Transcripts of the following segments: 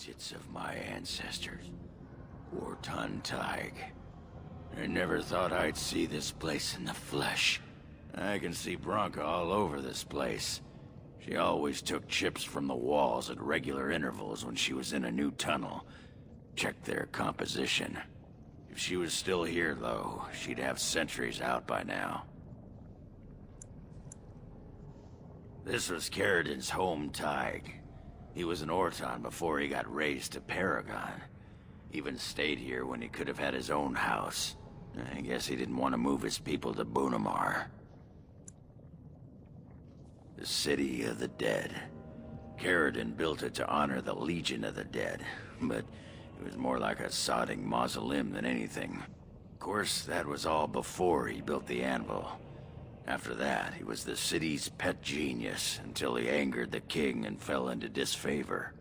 It's of my ancestors, Ortan Thaig. I never thought I'd see this place in the flesh. I can see Branka all over this place. She always took chips from the walls at regular intervals when she was in a new tunnel. Checked their composition. If she was still here, though, she'd have sentries out by now. This was Caridin's home, Thaig. He was an Ortan before he got raised to Paragon. Even stayed here when he could have had his own house. I guess he didn't want to move his people to Bunamar. The City of the Dead. Caridin built it to honor the Legion of the Dead, but it was more like a sodding mausoleum than anything. Of course, that was all before he built the anvil. After that, he was the city's pet genius until he angered the king and fell into disfavor.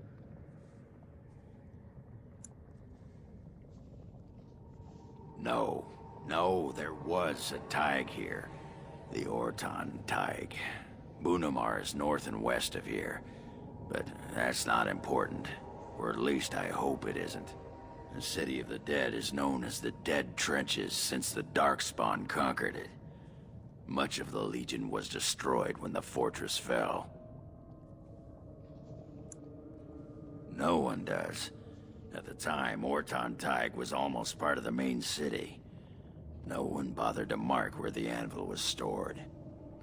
No, there was a Thaig here. The Ortan Thaig. Bunamar is north and west of here. But that's not important. Or at least I hope it isn't. The City of the Dead is known as the Dead Trenches since the Darkspawn conquered it. Much of the Legion was destroyed when the fortress fell. No one does. At the time, Ortan Thaig was almost part of the main city. No one bothered to mark where the anvil was stored.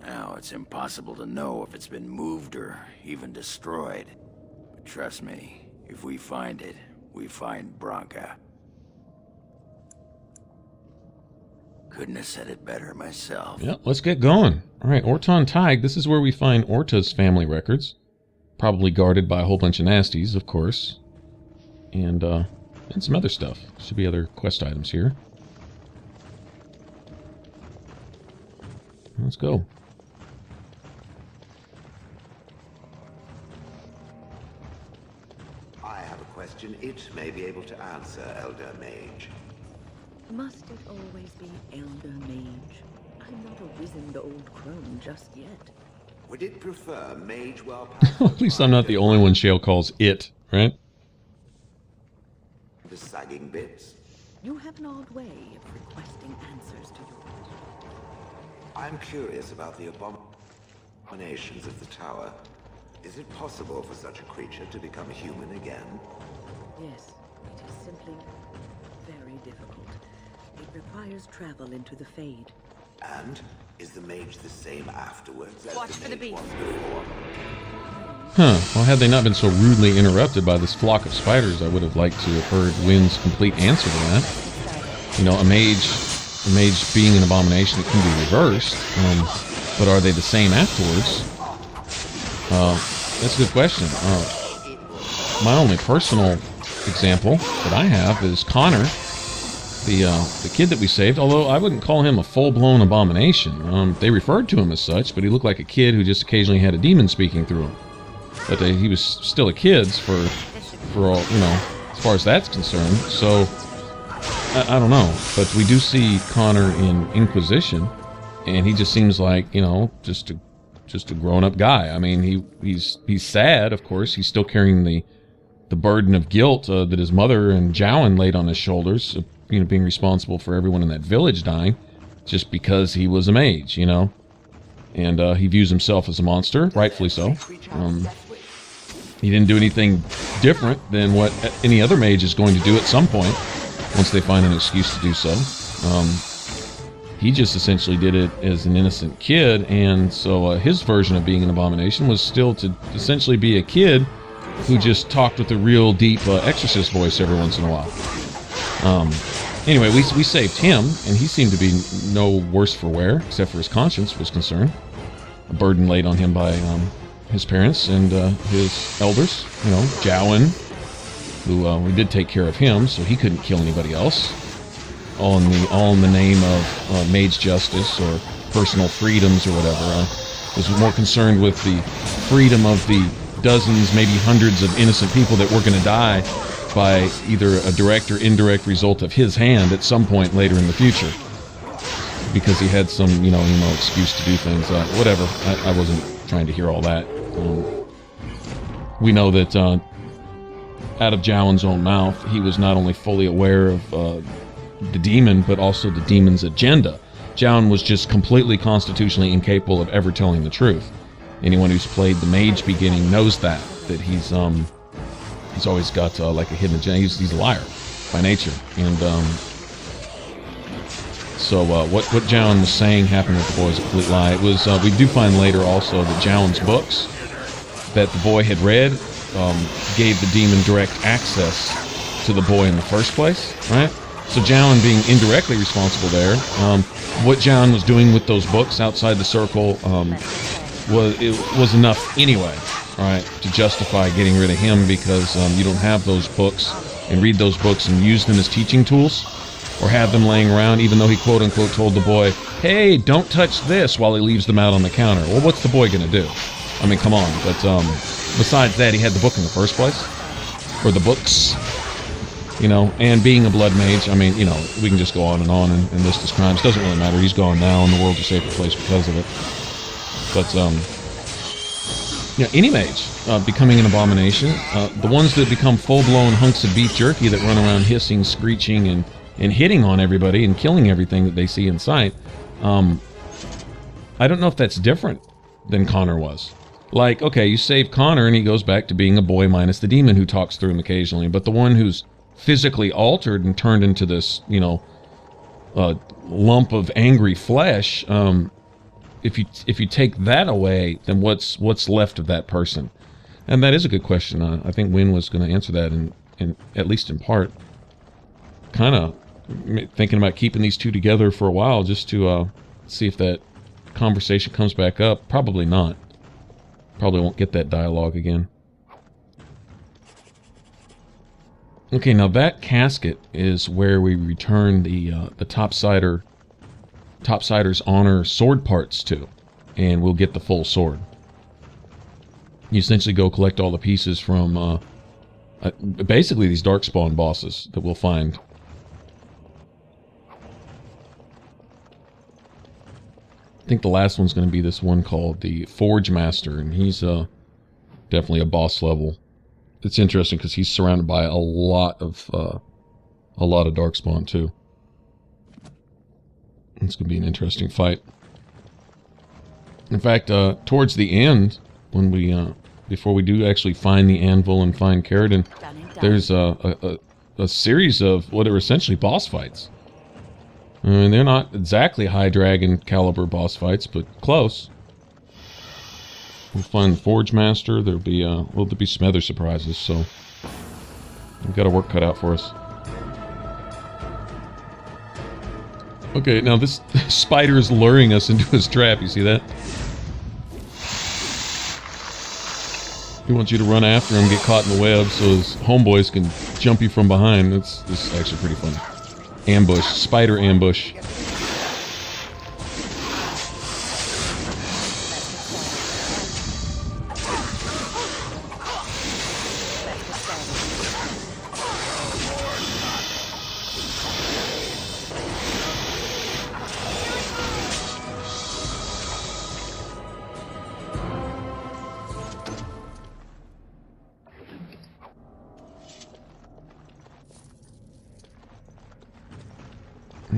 Now it's impossible to know if it's been moved or even destroyed. But trust me, if we find it, we find Branka. Couldn't have said it better myself. Yeah, let's get going. All right, Ortan Thaig. This is where we find Orta's family records. Probably guarded by a whole bunch of nasties, of course. And some other stuff. Should be other quest items here. Let's go. I have a question it may be able to answer, Elder Mage. Must it always be Elder Mage? I'm not a wizened old crone just yet. Would it prefer Mage well At least I'm not the only one Shale calls it, right? The sagging bits? You have an odd way of requesting answers to your questions. I'm curious about the abominations of the tower. Is it possible for such a creature to become human again? Yes, it is simply very difficult. It requires travel into the Fade. And is the mage the same afterwards as Watch the for the mage beast. was before? Huh. Well, had they not been so rudely interrupted by this flock of spiders, I would have liked to have heard Wynn's complete answer to that. You know, a mage being an abomination, it can be reversed. But are they the same afterwards? That's a good question. My only personal example that I have is Connor, the kid that we saved, although I wouldn't call him a full-blown abomination. They referred to him as such, but he looked like a kid who just occasionally had a demon speaking through him. But he was still a kid for all, you know, as far as that's concerned. So, I don't know. But we do see Connor in Inquisition, and he just seems like, you know, just a grown-up guy. I mean, he's sad, of course. He's still carrying the burden of guilt that his mother and Jowan laid on his shoulders, you know, being responsible for everyone in that village dying, just because he was a mage, you know. And he views himself as a monster, rightfully so. He didn't do anything different than what any other mage is going to do at some point, once they find an excuse to do so. He just essentially did it as an innocent kid, and so his version of being an abomination was still to essentially be a kid who just talked with a real deep exorcist voice every once in a while. Anyway, we saved him, and he seemed to be no worse for wear, except for his conscience was concerned. A burden laid on him by his parents and his elders, you know, Jowan, who we did take care of him, so he couldn't kill anybody else. All in the name of mage justice or personal freedoms or whatever. Was more concerned with the freedom of the dozens, maybe hundreds of innocent people that were going to die by either a direct or indirect result of his hand at some point later in the future, because he had some, you know, excuse to do things. Whatever. I wasn't trying to hear all that. We know that out of Jowan's own mouth, he was not only fully aware of the demon, but also the demon's agenda. Jowan was just completely constitutionally incapable of ever telling the truth. Anyone who's played the Mage beginning knows that he's always got like a hidden agenda. He's a liar by nature. And so what Jowan was saying happened with the boy is a complete lie. It was we do find later also that Jowan's books that the boy had read gave the demon direct access to the boy in the first place, right? So Jowan being indirectly responsible there. What Jowan was doing with those books outside the circle was enough anyway, right, to justify getting rid of him, because you don't have those books and read those books and use them as teaching tools, or have them laying around, even though he quote-unquote told the boy, hey, don't touch this, while he leaves them out on the counter. Well, what's the boy gonna do? I mean, come on. But besides that, he had the book in the first place, or the books, you know. And being a blood mage, I mean, you know, we can just go on and list his crimes. Doesn't really matter. He's gone now, and the world's a safer place because of it. But yeah, any mage becoming an abomination. The ones that become full-blown hunks of beef jerky that run around hissing, screeching, and hitting on everybody and killing everything that they see in sight. I don't know if that's different than Connor was. Like, okay, you save Connor and he goes back to being a boy minus the demon who talks through him occasionally. But the one who's physically altered and turned into this, you know, lump of angry flesh, if you take that away, then what's left of that person? And that is a good question. I think Wynn was going to answer that in at least in part. Kind of thinking about keeping these two together for a while just to see if that conversation comes back up. Probably not. Probably won't get that dialogue again. Okay, now that casket is where we return the Topsider's honor sword parts to, and we'll get the full sword. You essentially go collect all the pieces from basically these Darkspawn bosses that we'll find. I think the last one's going to be this one called the Forge Master, and he's definitely a boss level. It's interesting because he's surrounded by a lot of Darkspawn too. It's going to be an interesting fight. In fact, towards the end, when we before we do actually find the anvil and find Caridin, there's a series of what are essentially boss fights. I mean, they're not exactly high dragon caliber boss fights, but close. We'll find the Forge Master. There'll be some other surprises, so we've got our work cut out for us. Okay, now this spider is luring us into his trap. You see that? He wants you to run after him, get caught in the web, so his homeboys can jump you from behind. This is actually pretty funny. Ambush, spider ambush.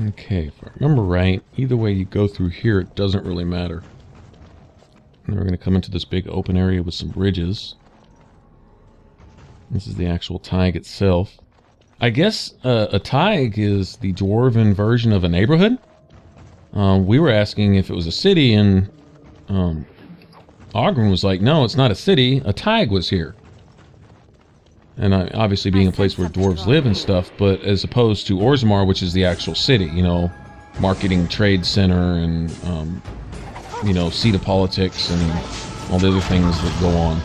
Okay, if I remember right, either way you go through here, it doesn't really matter. And then we're going to come into this big open area with some bridges. This is the actual Thaig itself. I guess a Thaig is the Dwarven version of a neighborhood. We were asking if it was a city, and Ogren was like, no, it's not a city, a Thaig was here. And obviously being a place where dwarves live and stuff, but as opposed to Orzammar, which is the actual city, you know, marketing, trade center, and, you know, seat of politics, and all the other things that go on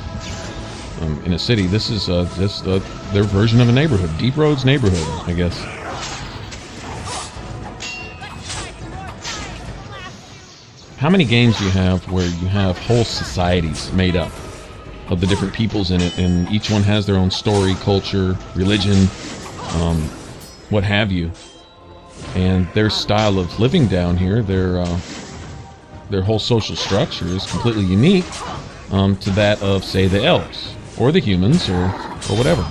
in a city. This is just their version of a neighborhood. Deep Road's neighborhood, I guess. How many games do you have where you have whole societies made up of the different peoples in it, and each one has their own story, culture, religion, what have you, and their style of living down here, their whole social structure is completely unique to that of, say, the elves or the humans or whatever.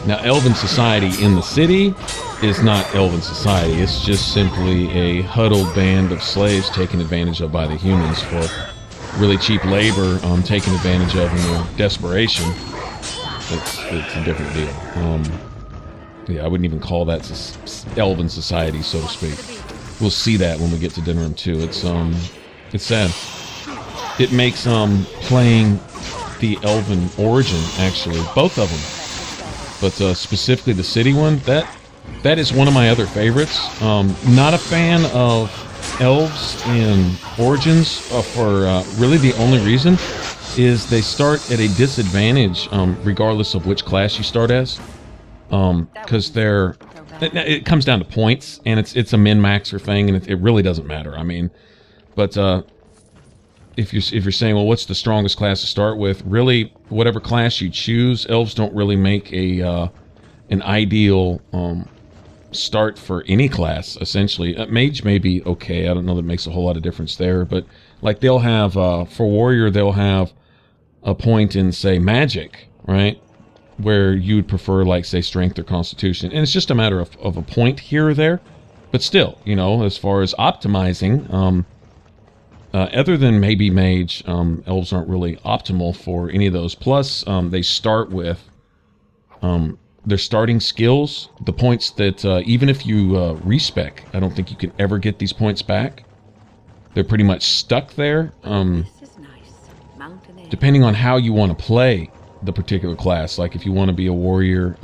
Now, Elven society in the city is not Elven society. It's just simply a huddled band of slaves taken advantage of by the humans for really cheap labor, taken advantage of in their desperation. It's a different deal. Yeah, I wouldn't even call that Elven society, so to speak. We'll see that when we get to Dinram 2. It's sad. It makes playing the Elven origin, actually, both of them, but specifically the city one, that is one of my other favorites. Not a fan of elves in Origins for really the only reason is they start at a disadvantage regardless of which class you start as, because it comes down to points, and it's a min-maxer thing, and it really doesn't matter. I mean, but if you're saying, well, what's the strongest class to start with? Really, whatever class you choose, elves don't really make an ideal start for any class, essentially. Mage may be okay. I don't know that it makes a whole lot of difference there, but like they'll have for warrior, they'll have a point in, say, magic, right, where you would prefer, like, say, strength or constitution, and it's just a matter of a point here or there. But still, you know, as far as optimizing, other than maybe mage, elves aren't really optimal for any of those. Plus, they start with their starting skills, the points that even if you respec, I don't think you can ever get these points back. They're pretty much stuck there. Depending on how you want to play the particular class. Like if you want to be a warrior,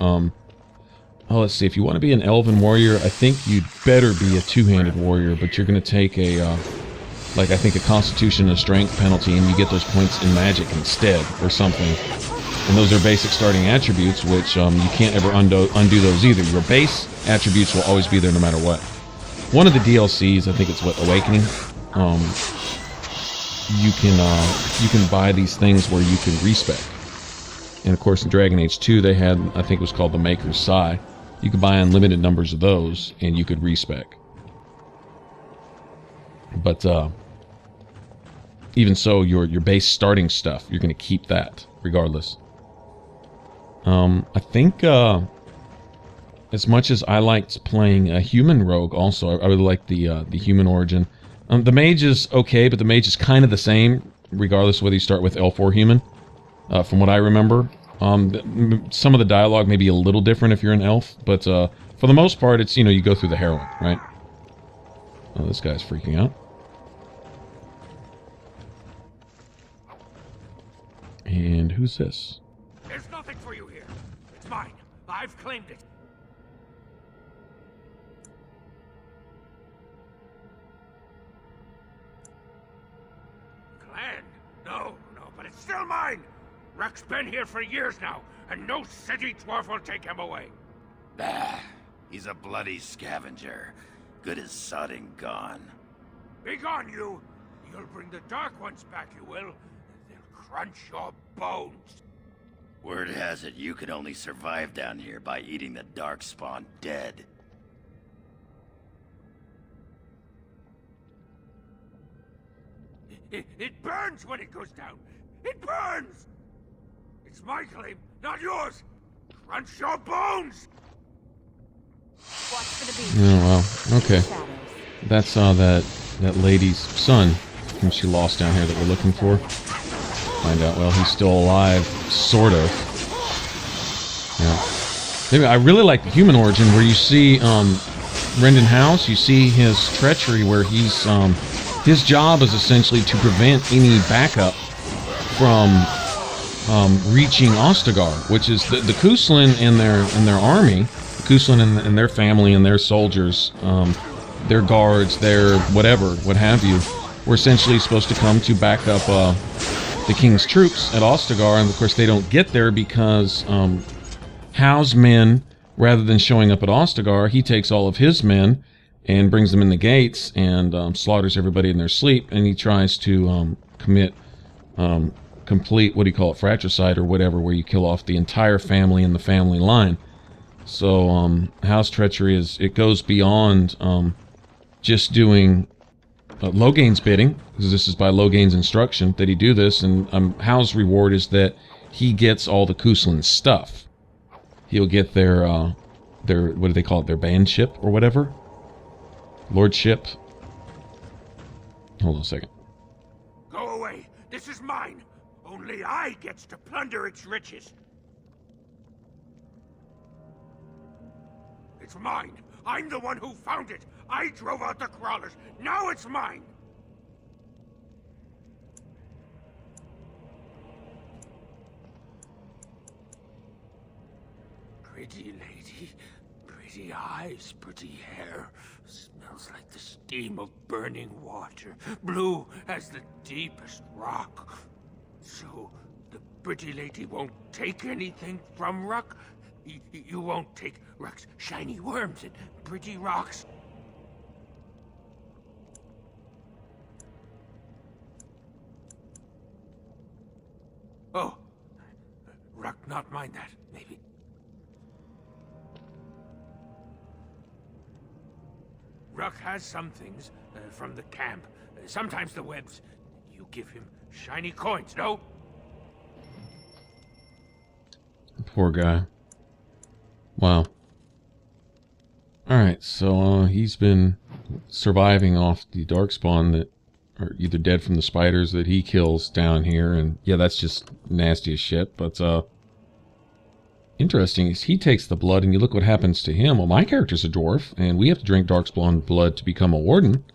let's see, if you want to be an elven warrior, I think you'd better be a two-handed warrior, but you're going to take a I think a constitution and a strength penalty, and you get those points in magic instead or something. And those are basic starting attributes, which you can't ever undo those either. Your base attributes will always be there no matter what. One of the DLCs, I think it's what, Awakening, you can buy these things where you can respec. And of course in Dragon Age 2 they had, I think it was called the Maker's Sigh. You could buy unlimited numbers of those and you could respec. But even so, your base starting stuff, you're going to keep that regardless. I think as much as I liked playing a human rogue, also I really like the human origin. The mage is okay, but the mage is kind of the same regardless of whether you start with elf or human. From what I remember, some of the dialogue may be a little different if you're an elf, but for the most part, it's, you know, you go through the heroine, right? Oh, this guy's freaking out. And who's this? There's nothing for you here. It's mine. I've claimed it. Clan? No, but it's still mine. Ruck's been here for years now, and no city dwarf will take him away. Bah, he's a bloody scavenger. Good as sodding gone. Be gone, you! You'll bring the Dark Ones back, you will. They'll crunch your bones. Word has it you can only survive down here by eating the Darkspawn dead. It burns when it goes down. It burns! It's my claim, not yours. Crunch your bones! Oh, well, okay. That's that lady's son whom she lost down here that we're looking for. Find out, well, he's still alive, sort of. Yeah. Maybe I really like the human origin where you see Rendon House, you see his treachery where he's his job is essentially to prevent any backup from reaching Ostagar, which is the Kuslan and their army, the Kuslan and their family and their soldiers, their guards, their whatever, what have you, were essentially supposed to come to back up the king's troops at Ostagar, and of course they don't get there because Howe's men, rather than showing up at Ostagar, he takes all of his men and brings them in the gates and slaughters everybody in their sleep, and he tries to commit complete, what do you call it, fratricide or whatever, where you kill off the entire family and the family line. So Howe's treachery it goes beyond just doing Logain's bidding, because this is by Logain's instruction that he do this, and Howe's reward is that he gets all the Kuslan's stuff. he'll get their what do they call it? Their bandship or whatever? Lordship. Hold on a second. Go away. This is mine. Only I gets to plunder its riches. It's mine. I'm the one who found it. I drove out the crawlers. Now it's mine. Pretty lady, pretty eyes, pretty hair. Smells like the steam of burning water. Blue as the deepest rock. So, the pretty lady won't take anything from Ruck? You won't take Ruck's shiny worms and pretty rocks? Oh, Ruck not mind that, maybe. Ruck has some things from the camp. Sometimes the webs. You give him shiny coins, no? Poor guy. Wow. Alright, so he's been surviving off the darkspawn that are either dead from the spiders that he kills down here, and yeah, that's just nasty as shit, but interesting is he takes the blood and you look what happens to him. Well, my character's a dwarf, and we have to drink darkspawn blood to become a warden,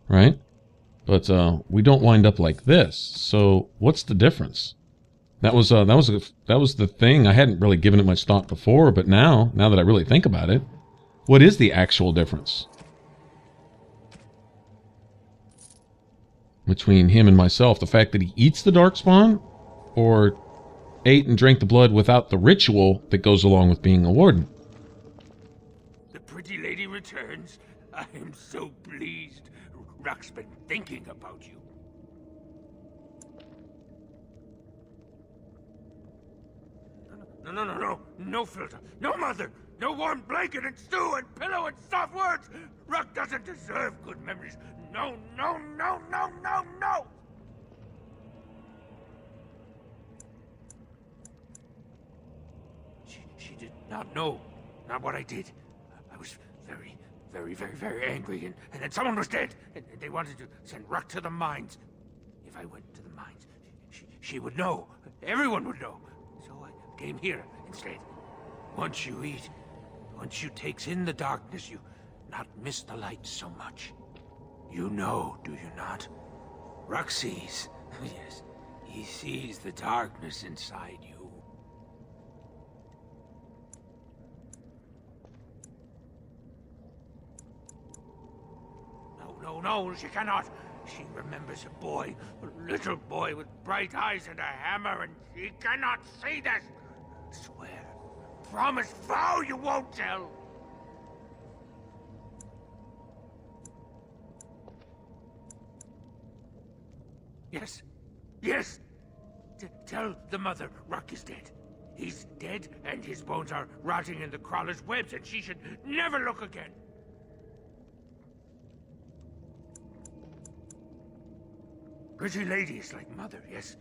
right? But we don't wind up like this. So what's the difference? That was the thing. I hadn't really given it much thought before, but now that I really think about it, what is the actual difference between him and myself? The fact that he eats the darkspawn, or ate and drank the blood without the ritual that goes along with being a warden? The pretty lady returns. I am so pleased. Ruck's been thinking about you. No filter, no mother, no warm blanket and stew and pillow and soft words. Ruck doesn't deserve good memories. No. She did not know, not what I did. I was very angry, and then someone was dead, and they wanted to send Ruck to the mines. If I went to the mines, she would know. Everyone would know. So I came here instead. Once you eat, once you takes in the darkness, you not miss the light so much. You know, do you not? Ruck sees. Yes, he sees the darkness inside you. No, she cannot. She remembers a boy, a little boy with bright eyes and a hammer, and she cannot see this. Swear, promise, vow you won't tell. Yes. Tell the mother Ruck is dead. He's dead, and his bones are rotting in the crawler's webs, and she should never look again. Pretty lady is like mother, yes.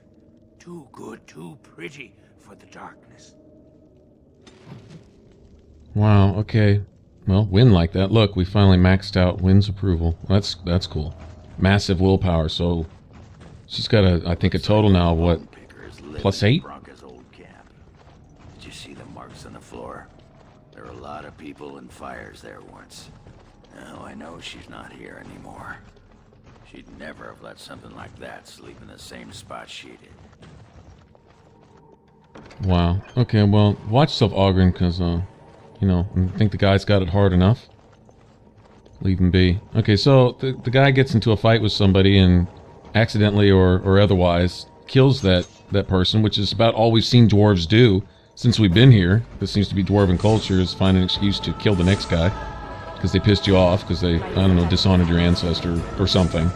Too good, too pretty for the darkness. Wow, okay. Well, Win like that. Look, we finally maxed out Win's approval. That's cool. Massive willpower, so she's got I think a total now of what? +8? Bronca's old camp. Did you see the marks on the floor? There were a lot of people and fires there once. Now I know she's not here anymore. She'd never have let something like that sleep in the same spot she did. Wow. Okay, well, watch yourself, Ogren, because, you know, I think the guy's got it hard enough. Leave him be. Okay, so the guy gets into a fight with somebody and accidentally or otherwise kills that person, which is about all we've seen dwarves do since we've been here. This seems to be dwarven culture, is find an excuse to kill the next guy because they pissed you off, because they, I don't know, dishonored your ancestor or something,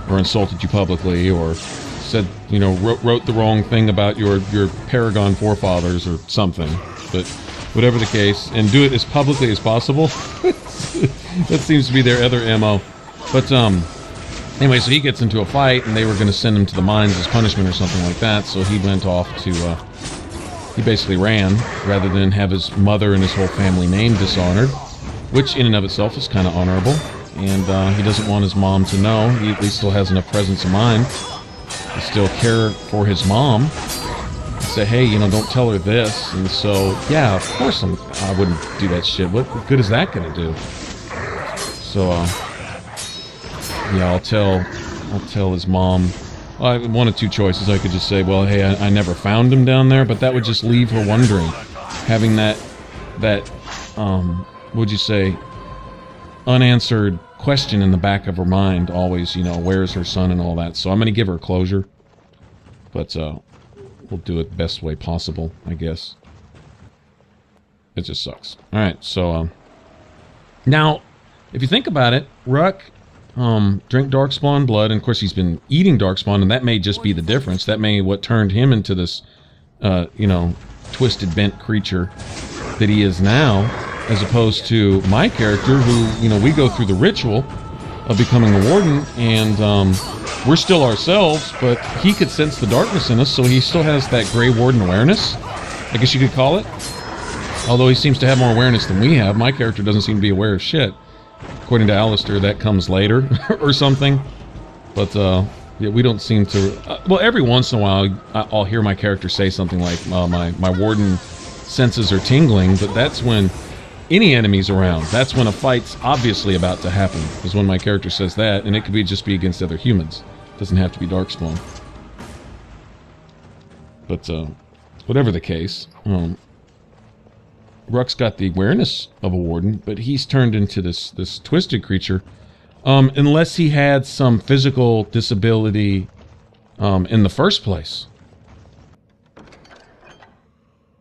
or insulted you publicly, or said, you know, wrote the wrong thing about your paragon forefathers or something. But whatever the case, and do it as publicly as possible. That seems to be their other MO. But anyway, so he gets into a fight, and they were going to send him to the mines as punishment or something like that. So he went off to he basically ran rather than have his mother and his whole family name dishonored, which in and of itself is kind of honorable. And he doesn't want his mom to know. He at least still has enough presence of mind to still care for his mom. Say, hey, you know, don't tell her this. And so, yeah, of course I wouldn't do that shit. What good is that gonna do? So, yeah, I'll tell his mom. One of two choices. I could just say, well, hey, I never found him down there, but that would just leave her wondering, having that what'd you say, unanswered question in the back of her mind, always, you know, where's her son and all that. So I'm gonna give her closure, but we'll do it the best way possible, I guess. It just sucks. All right, so now, if you think about it, Ruck drink darkspawn blood, and of course he's been eating darkspawn, and that may just be the difference. That may what turned him into this, you know, twisted, bent creature that he is now, as opposed to my character, who, you know, we go through the ritual of becoming a warden, and we're still ourselves, but he could sense the darkness in us, so he still has that gray warden awareness, I guess you could call it. Although he seems to have more awareness than we have. My character doesn't seem to be aware of shit. According to Alistair, that comes later, or something. But, yeah, we don't seem to... well, every once in a while, I'll hear my character say something like, my warden senses are tingling, but that's when any enemy's around. That's when a fight's obviously about to happen, is when my character says that, and it could just be against other humans. It doesn't have to be Darkspawn. But, whatever the case, Ruck's got the awareness of a warden, but he's turned into this twisted creature. Unless he had some physical disability in the first place.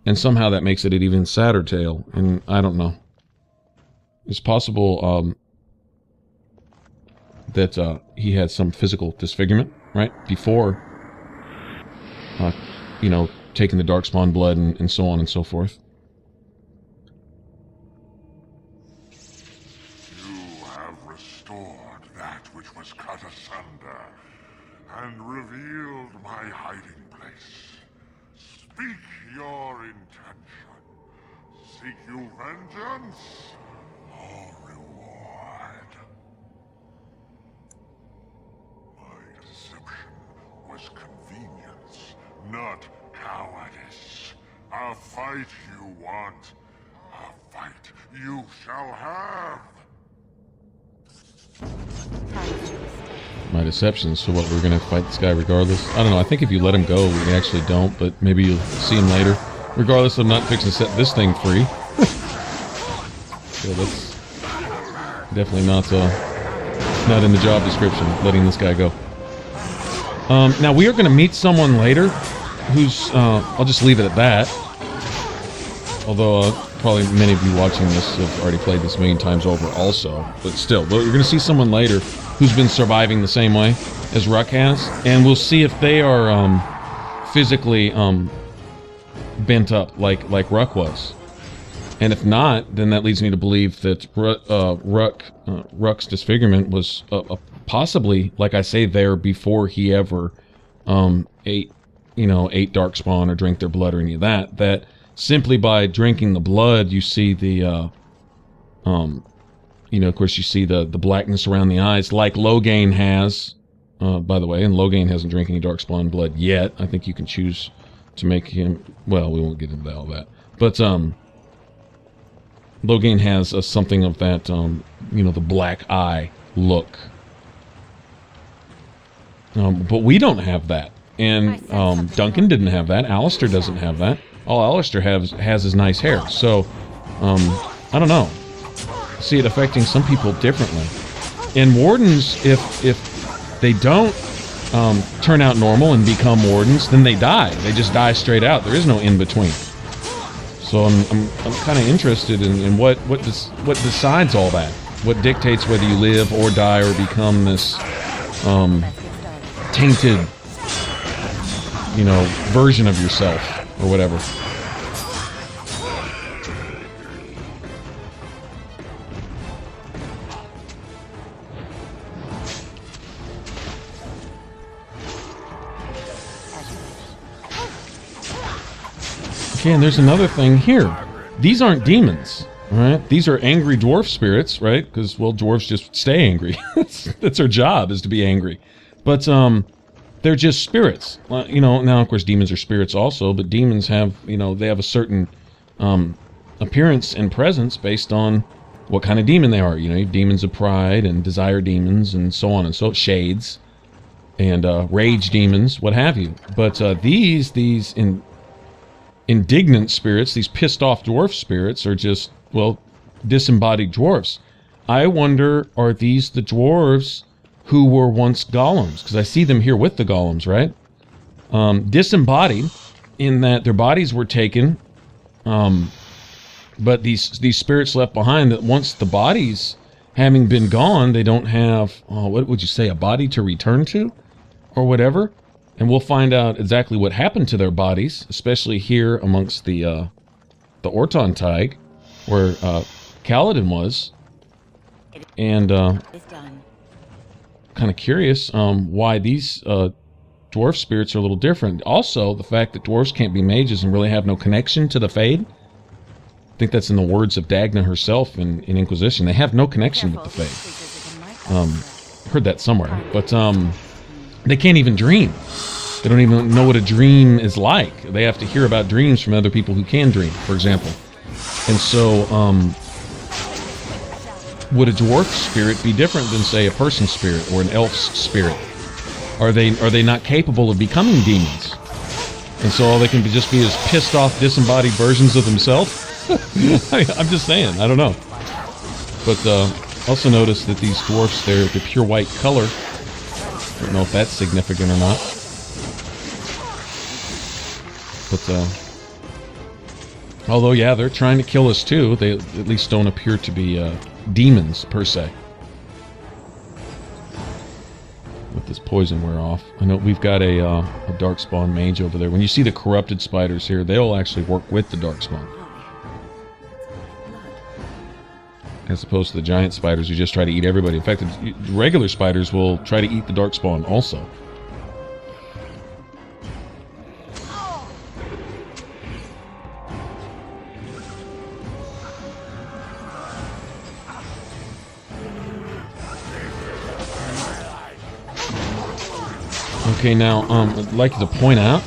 And somehow that makes it an even sadder tale, and I don't know. It's possible that he had some physical disfigurement, right? Before, you know, taking the Darkspawn blood and so on and so forth. And revealed my hiding place. Speak your intention. Seek you vengeance or reward? My deception was convenience, not cowardice. A fight you want, a fight you shall have. My deception, so what, we're gonna fight this guy regardless? I don't know, I think if you let him go, we actually don't, but maybe you'll see him later. Regardless, I'm not fixing to set this thing free. So that's definitely not in the job description, letting this guy go. Now we are gonna meet someone later, who's, I'll just leave it at that. Although, probably many of you watching this have already played this a million times over also, but still, you're gonna see someone later who's been surviving the same way as Ruck has, and we'll see if they are physically bent up like Ruck was. And if not, then that leads me to believe that Ruck's disfigurement was possibly, like I say, there before he ever ate Darkspawn or drank their blood or any of that. That simply by drinking the blood, you see the of course, you see the blackness around the eyes, like Loghain has, by the way, and Loghain hasn't drank any Darkspawn blood yet. I think you can choose to make him, well, we won't get into all that, but, Loghain has something of that, the black eye look. But we don't have that, and, Duncan didn't have that, Alistair doesn't have that. All Alistair has is nice hair, so, I don't know. See it affecting some people differently. And wardens, if they don't turn out normal and become wardens, then they die. They just die straight out. There is no in between. So I'm kind of interested in what decides all that. What dictates whether you live or die or become this tainted, version of yourself or whatever. Okay, and there's another thing here. These aren't demons, right? These are angry dwarf spirits, right? Because, well, dwarves just stay angry. That's their job, is to be angry. But they're just spirits. You know, now, of course, demons are spirits also, but demons have, you know, they have a certain appearance and presence based on what kind of demon they are. You know, you have demons of pride and desire demons and so on and so shades and rage demons, what have you. But these indignant spirits, these pissed off dwarf spirits, are just, well, disembodied dwarfs. I wonder, are these the dwarves who were once golems? Because I see them here with the golems, right? Disembodied in that their bodies were taken, but these spirits left behind, that once the bodies having been gone, they don't have, what would you say, a body to return to or whatever. And we'll find out exactly what happened to their bodies, especially here amongst the Ortan Thaig, where Kaladin was. And kind of curious why these dwarf spirits are a little different. Also, the fact that dwarves can't be mages and really have no connection to the Fade. I think that's in the words of Dagna herself in Inquisition. They have no connection with the Fade. Heard that somewhere. But they can't even dream. They don't even know what a dream is like. They have to hear about dreams from other people who can dream, for example. And so, would a dwarf spirit be different than, say, a person spirit or an elf's spirit? Are they not capable of becoming demons? And so all they can just be is pissed off, disembodied versions of themselves? I'm just saying, I don't know. But also notice that these dwarfs, they're the pure white color. I don't know if that's significant or not. But, although, yeah, they're trying to kill us too. They at least don't appear to be demons, per se. Let this poison wear off. I know we've got a Darkspawn mage over there. When you see the corrupted spiders here, they'll actually work with the Darkspawn. As opposed to the giant spiders who just try to eat everybody. In fact, the regular spiders will try to eat the Darkspawn also. Okay, now, I'd like to point out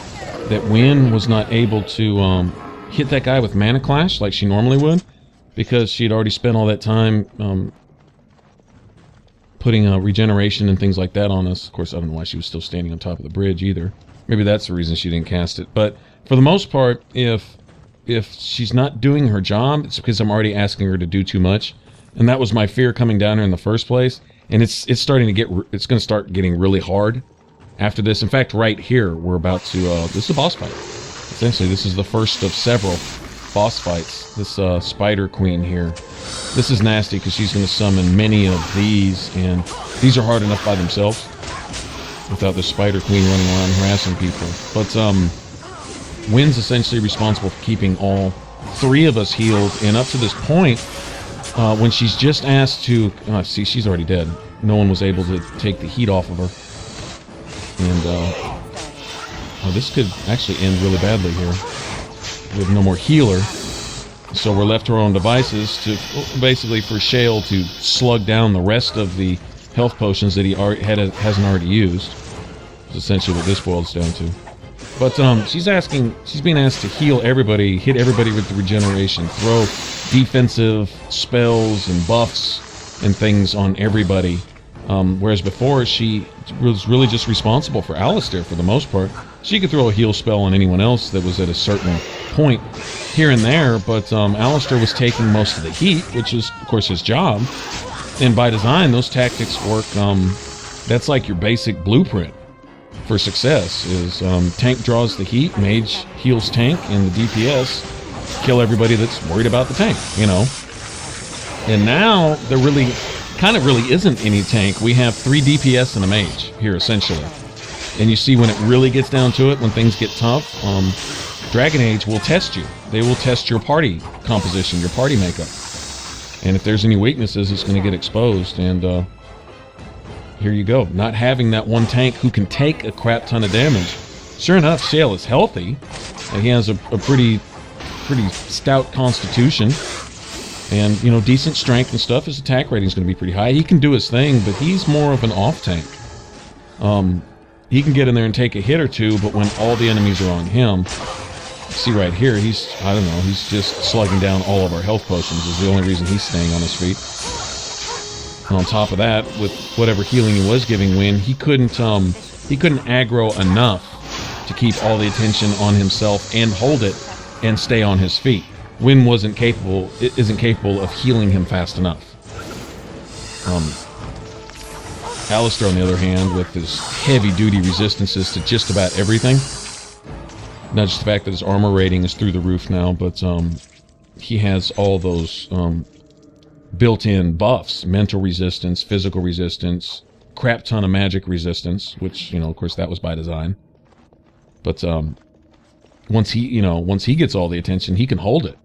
that Wynn was not able to hit that guy with Mana Clash like she normally would, because she'd already spent all that time putting regeneration and things like that on us. Of course, I don't know why she was still standing on top of the bridge either. Maybe that's the reason she didn't cast it. But for the most part, if she's not doing her job, it's because I'm already asking her to do too much. And that was my fear coming down here in the first place. And it's starting to get, it's going to start getting really hard after this. In fact, right here, we're about to, this is a boss fight. Essentially, this is the first of several boss fights. This Spider Queen here. This is nasty because she's going to summon many of these, and these are hard enough by themselves without the Spider Queen running around harassing people. But Wynn's essentially responsible for keeping all three of us healed, and up to this point, when she's just asked to... see, she's already dead. No one was able to take the heat off of her. And, oh, this could actually end really badly here. We have no more healer. So we're left to our own devices to, basically, for Shale to slug down the rest of the health potions that he hasn't already used. That's essentially what this boils down to. But, she's being asked to heal everybody, hit everybody with the regeneration, throw defensive spells and buffs and things on everybody. Whereas before, she was really just responsible for Alistair for the most part. She could throw a heal spell on anyone else that was at a certain point here and there, but Alistair was taking most of the heat, which is, of course, his job. And by design, those tactics work. That's like your basic blueprint for success, is tank draws the heat, mage heals tank, and the DPS kill everybody that's worried about the tank, you know. And now, there really... kind of really isn't any tank. We have 3 DPS and a mage here, essentially. And you see when it really gets down to it, when things get tough, Dragon Age will test you. They will test your party composition, your party makeup. And if there's any weaknesses, it's going to get exposed. And here you go. Not having that one tank who can take a crap ton of damage. Sure enough, Shale is healthy. He has a pretty pretty stout constitution. And, you know, decent strength and stuff. His attack rating is going to be pretty high. He can do his thing, but he's more of an off-tank. He can get in there and take a hit or two, but when all the enemies are on him, see right here, he's, I don't know, he's just slugging down all of our health potions is the only reason he's staying on his feet. And on top of that, with whatever healing he was giving Wynn, he couldn't aggro enough to keep all the attention on himself and hold it and stay on his feet. Wynn isn't capable of healing him fast enough. Alistair, on the other hand, with his heavy-duty resistances to just about everything, not just the fact that his armor rating is through the roof now, but he has all those built-in buffs: mental resistance, physical resistance, crap ton of magic resistance, which, you know, of course, that was by design. But once he gets all the attention, he can hold it.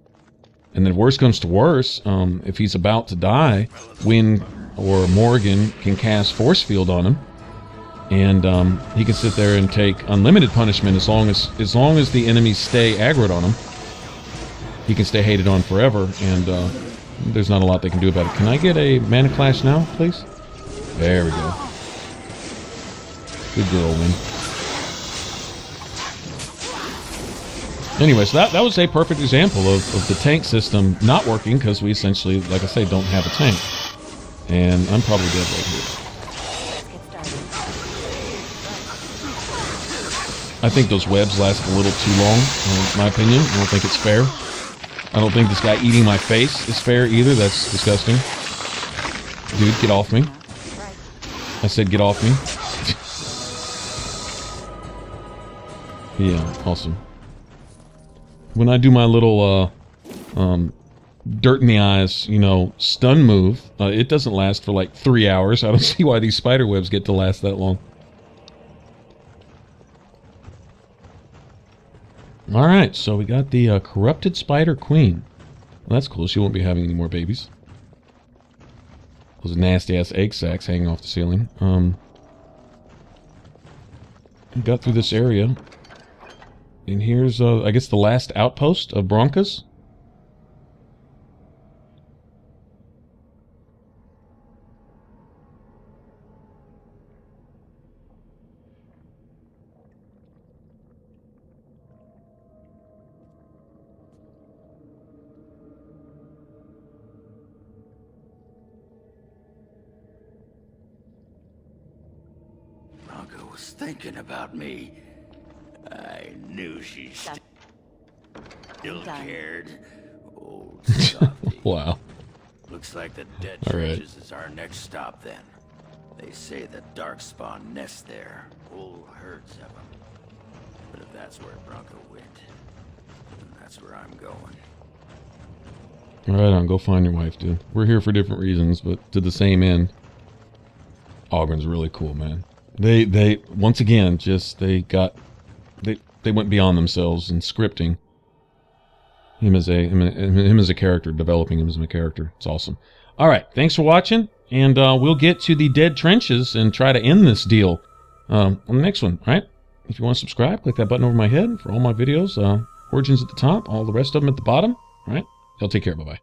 And then worst comes to worse, if he's about to die, Wynn or Morgan can cast Force Field on him, and he can sit there and take unlimited punishment as long as the enemies stay aggroed on him. He can stay hated on forever, and there's not a lot they can do about it. Can I get a Mana Clash now, please? There we go. Good girl, Wynn. Anyway, so that was a perfect example of the tank system not working, because we essentially, like I say, don't have a tank. And I'm probably dead right here. I think those webs last a little too long, in my opinion. I don't think it's fair. I don't think this guy eating my face is fair either. That's disgusting. Dude, get off me. I said get off me. Yeah, awesome. When I do my little dirt in the eyes, you know, stun move, it doesn't last for like 3 hours. I don't see why these spider webs get to last that long. Alright, so we got the corrupted spider queen. Well, that's cool. She won't be having any more babies. Those nasty ass egg sacs hanging off the ceiling. Got through this area. And here's, I guess, the last outpost of Bronca's. Bronca was thinking about me. I knew she still cared. Old softy. Wow. Looks like the dead All right. trenches is our next stop then. They say the Darkspawn nest there. Whole herds of them. But if that's where Bronca went, then that's where I'm going. Alright on, go find your wife, dude. We're here for different reasons, but to the same end. Ogren's really cool, man. They once again, just, they went beyond themselves in scripting him as a character, developing him as a character. It's awesome. All right, thanks for watching, and we'll get to the dead trenches and try to end this deal on the next one. All right, if you want to subscribe, click that button over my head for all my videos. Origins at the top, all the rest of them at the bottom. All right, y'all take care. Bye bye.